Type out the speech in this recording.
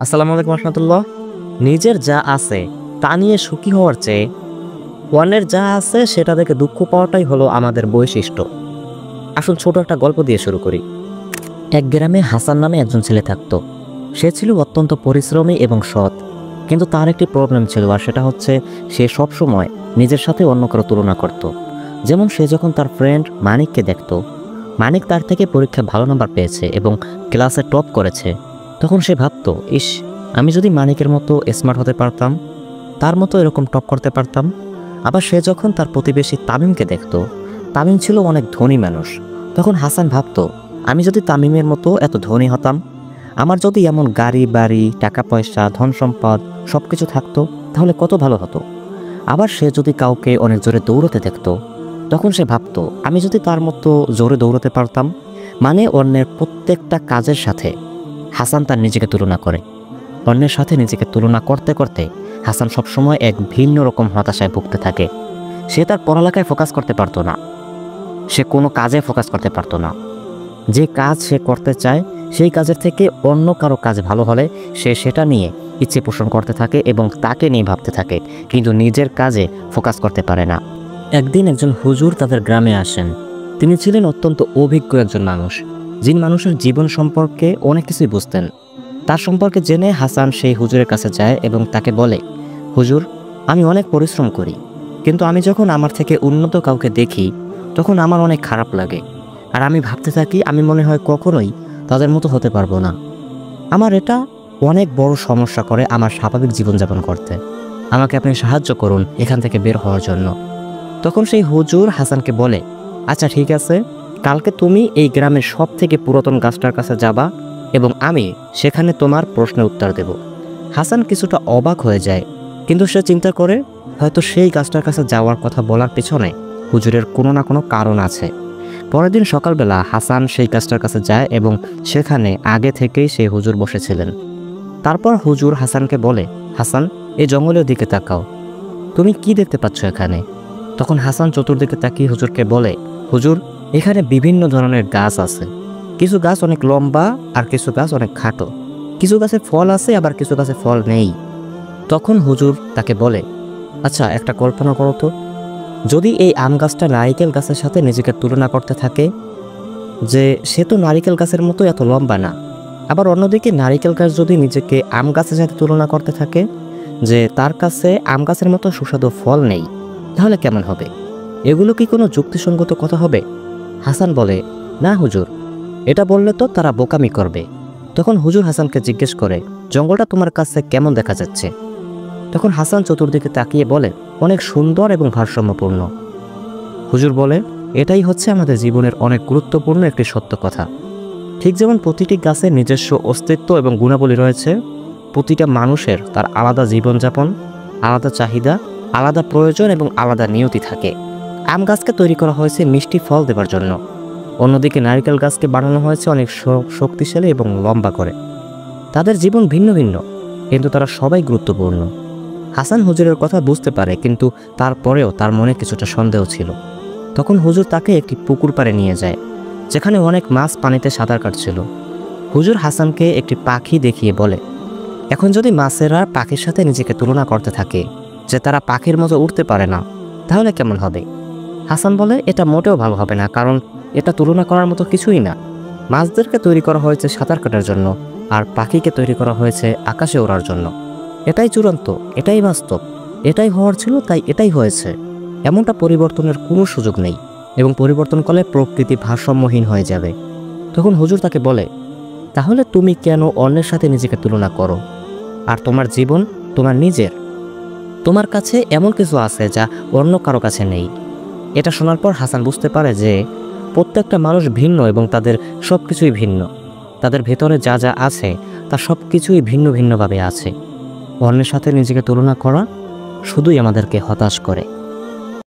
আসসালামু আলাইকুম রহমতুল্লাহ। নিজের যা আছে তা নিয়ে সুখী হওয়ার চেয়ে অন্যের যা আছে সেটা দেখে দুঃখ পাওয়াটাই হলো আমাদের বৈশিষ্ট্য। আসুন ছোট একটা গল্প দিয়ে শুরু করি। এক গ্রামে হাসান নামে একজন ছেলে থাকতো। সে ছিল অত্যন্ত পরিশ্রমী এবং সৎ, কিন্তু তার একটি প্রবলেম ছিল, আর সেটা হচ্ছে সে সবসময় নিজের সাথে অন্য কারো তুলনা করত। যেমন সে যখন তার ফ্রেন্ড মানিককে দেখত, মানিক তার থেকে পরীক্ষায় ভালো নাম্বার পেয়েছে এবং ক্লাসে টপ করেছে, তখন সে ভাবতো, ইস, আমি যদি মানিকের মতো স্মার্ট হতে পারতাম, তার মতো এরকম টপ করতে পারতাম। আবার সে যখন তার প্রতিবেশী তামিমকে দেখত, তামিম ছিল অনেক ধনী মানুষ, তখন হাসান ভাবতো, আমি যদি তামিমের মতো এত ধনী হতাম, আমার যদি এমন গাড়ি বাড়ি টাকা পয়সা ধন সম্পদ সব কিছু থাকতো, তাহলে কত ভালো হতো। আবার সে যদি কাউকে অনেক জোরে দৌড়তে দেখতো, তখন সে ভাবতো, আমি যদি তার মতো জোরে দৌড়তে পারতাম। মানে অন্যের প্রত্যেকটা কাজের সাথে হাসান তার নিজেকে তুলনা করে। অন্যের সাথে নিজেকে তুলনা করতে করতে হাসান সবসময় এক ভিন্ন রকম হতাশায় ভুগতে থাকে। সে তার পড়ালেখায় ফোকাস করতে পারতো না, সে কোনো কাজে ফোকাস করতে পারতো না। যে কাজ সে করতে চায় সেই কাজের থেকে অন্য কারো কাজ ভালো হলে সে সেটা নিয়ে ইচ্ছে পোষণ করতে থাকে এবং তাকে নিয়ে ভাবতে থাকে, কিন্তু নিজের কাজে ফোকাস করতে পারে না। একদিন একজন হুজুর তাদের গ্রামে আসেন। তিনি ছিলেন অত্যন্ত অভিজ্ঞ একজন মানুষ, যিনি মানুষের জীবন সম্পর্কে অনেক কিছুই বুঝতেন। তার সম্পর্কে জেনে হাসান সেই হুজুরের কাছে যায় এবং তাকে বলে, হুজুর, আমি অনেক পরিশ্রম করি, কিন্তু আমি যখন আমার থেকে উন্নত কাউকে দেখি তখন আমার অনেক খারাপ লাগে, আর আমি ভাবতে থাকি আমি মনে হয় কখনোই তাদের মতো হতে পারবো না। আমার এটা অনেক বড় সমস্যা করে আমার স্বাভাবিক জীবনযাপন করতে। আমাকে আপনি সাহায্য করুন এখান থেকে বের হওয়ার জন্য। তখন সেই হুজুর হাসানকে বলে, আচ্ছা ঠিক আছে, কালকে তুমি এই গ্রামের সব থেকে পুরাতন গাছটার কাছে যাবা এবং আমি সেখানে তোমার প্রশ্নের উত্তর দেব। হাসান কিছুটা অবাক হয়ে যায়, কিন্তু সে চিন্তা করে হয়তো সেই গাছটার কাছে যাওয়ার কথা বলার পেছনে হুজুরের কোনো না কোনো কারণ আছে। পরের দিন সকালবেলা হাসান সেই গাছটার কাছে যায় এবং সেখানে আগে থেকেই সেই হুজুর বসেছিলেন। তারপর হুজুর হাসানকে বলে, হাসান, এই জঙ্গলের দিকে তাকাও, তুমি কি দেখতে পাচ্ছ এখানে? তখন হাসান চতুর্দিকে তাকিয়ে হুজুরকে বলে, হুজুর, এখানে বিভিন্ন ধরনের গাছ আছে। কিছু গাছ অনেক লম্বা আর কিছু গাছ অনেক খাটো। কিছু গাছে ফল আছে আবার কিছু গাছে ফল নেই। তখন হুজুর তাকে বলে, আচ্ছা একটা কল্পনা করো তো, যদি এই আম গাছটা নারিকেল গাছের সাথে নিজেকে তুলনা করতে থাকে, যে সে তো নারিকেল গাছের মতো এত লম্বা না। আবার অন্যদিকে নারিকেল গাছ যদি নিজেকে আম গাছের সাথে তুলনা করতে থাকে, যে তার কাছে আম গাছের মতো সুস্বাদু ফল নেই, তাহলে কেমন হবে? এগুলো কি কোনো যুক্তিসঙ্গত কথা হবে? হাসান বলে, না হুজুর, এটা বললে তো তারা বোকামি করবে। তখন হুজুর হাসানকে জিজ্ঞেস করে, জঙ্গলটা তোমার কাছে কেমন দেখা যাচ্ছে? তখন হাসান চতুর্দিকে তাকিয়ে বলে, অনেক সুন্দর এবং ভারসাম্যপূর্ণ। হুজুর বলে, এটাই হচ্ছে আমাদের জীবনের অনেক গুরুত্বপূর্ণ একটি সত্য কথা। ঠিক যেমন প্রতিটি গাছের নিজস্ব অস্তিত্ব এবং গুণাবলী রয়েছে, প্রতিটা মানুষের তার আলাদা জীবনযাপন, আলাদা চাহিদা, আলাদা প্রয়োজন এবং আলাদা নিয়তি থাকে। আম গাছকে তৈরি করা হয়েছে মিষ্টি ফল দেবার জন্য, অন্যদিকে নারকেল গাছকে বানানো হয়েছে অনেক শক্তিশালী এবং লম্বা করে। তাদের জীবন ভিন্ন ভিন্ন, কিন্তু তারা সবাই গুরুত্বপূর্ণ। হাসান হুজুরের কথা বুঝতে পারে, কিন্তু তারপরেও তার মনে কিছুটা সন্দেহ ছিল। তখন হুজুর তাকে একটি পুকুর পাড়ে নিয়ে যায়, যেখানে অনেক মাছ পানিতে সাঁতার কাটছিল। হুজুর হাসানকে একটি পাখি দেখিয়ে বলে, এখন যদি মাছেরা পাখির সাথে নিজেকে তুলনা করতে থাকে যে তারা পাখির মতো উড়তে পারে না, তাহলে কেমন হবে? হাসান বলে, এটা মোটেও ভালো হবে না, কারণ এটা তুলনা করার মতো কিছুই না। মাছদেরকে তৈরি করা হয়েছে সাঁতার কাটার জন্য, আর পাখিকে তৈরি করা হয়েছে আকাশে ওড়ার জন্য। এটাই চূড়ান্ত, এটাই বাস্তব, এটাই হওয়ার ছিল তাই এটাই হয়েছে। এমনটা পরিবর্তনের কোনো সুযোগ নেই, এবং পরিবর্তন করলে প্রকৃতি ভারসাম্যহীন হয়ে যাবে। তখন হুজুর তাকে বলে, তাহলে তুমি কেন অন্যের সাথে নিজেকে তুলনা করো? আর তোমার জীবন তোমার নিজের, তোমার কাছে এমন কিছু আছে যা অন্য কারো কাছে নেই। এটা শোনার পর হাসান বুঝতে পারে যে প্রত্যেকটা মানুষ ভিন্ন এবং তাদের সব কিছুই ভিন্ন। তাদের ভেতরে যা যা আছে তা সব কিছুই ভিন্ন ভিন্নভাবে আছে। অন্যের সাথে নিজেকে তুলনা করা শুধুই আমাদেরকে হতাশ করে।